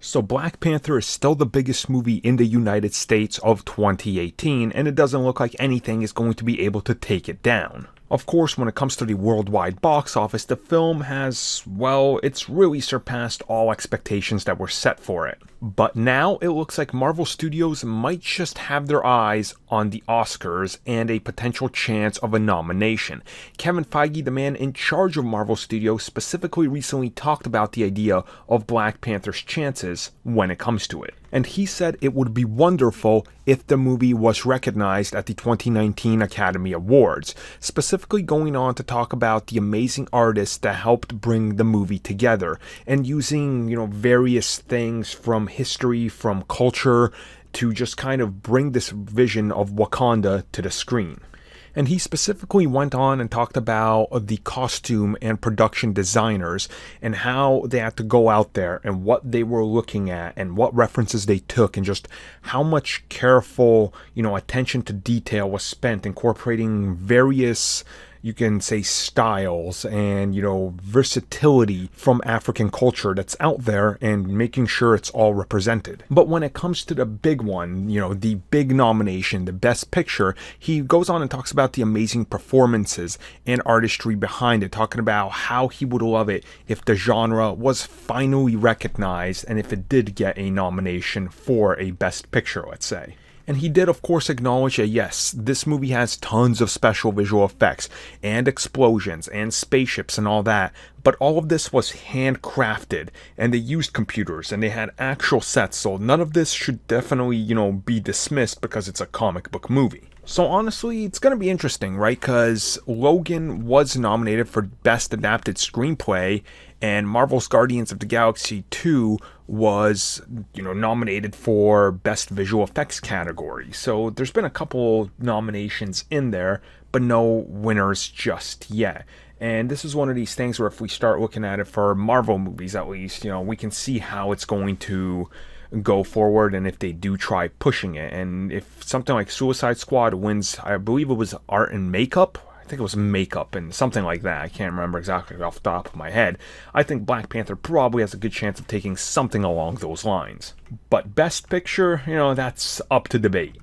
So Black Panther is still the biggest movie in the United States of 2018, and it doesn't look like anything is going to be able to take it down. Of course, when it comes to the worldwide box office, the film has, well, it's really surpassed all expectations that were set for it. But now it looks like Marvel Studios might just have their eyes on the Oscars and a potential chance of a nomination. Kevin Feige, the man in charge of Marvel Studios, specifically recently talked about the idea of Black Panther's chances when it comes to it. And he said it would be wonderful if the movie was recognized at the 2019 Academy Awards, specifically going on to talk about the amazing artists that helped bring the movie together, and using, various things from history, from culture, to just kind of bring this vision of Wakanda to the screen. And he specifically went on and talked about the costume and production designers and how they had to go out there and what they were looking at and what references they took and just how much careful, attention to detail was spent incorporating various, you can say, styles and, versatility from African culture that's out there and making sure it's all represented. But when it comes to the big one, the big nomination, the Best Picture, he goes on and talks about the amazing performances and artistry behind it, talking about how he would love it if the genre was finally recognized and if it did get a nomination for a Best Picture, let's say. And he did, of course, acknowledge that yes, this movie has tons of special visual effects and explosions and spaceships and all that, but all of this was handcrafted and they used computers and they had actual sets, so none of this should definitely, be dismissed because it's a comic book movie. So honestly, it's going to be interesting, right? Because Logan was nominated for Best Adapted Screenplay, and Marvel's Guardians of the Galaxy 2 was, nominated for Best Visual Effects category. So there's been a couple nominations in there, but no winners just yet. And this is one of these things where if we start looking at it for Marvel movies, at least, we can see how it's going to go forward and if they do try pushing it. And if something like Suicide Squad wins, I believe it was art and makeup. I think it was makeup and something like that. I can't remember exactly off the top of my head. I think Black Panther probably has a good chance of taking something along those lines. But Best Picture, that's up to debate.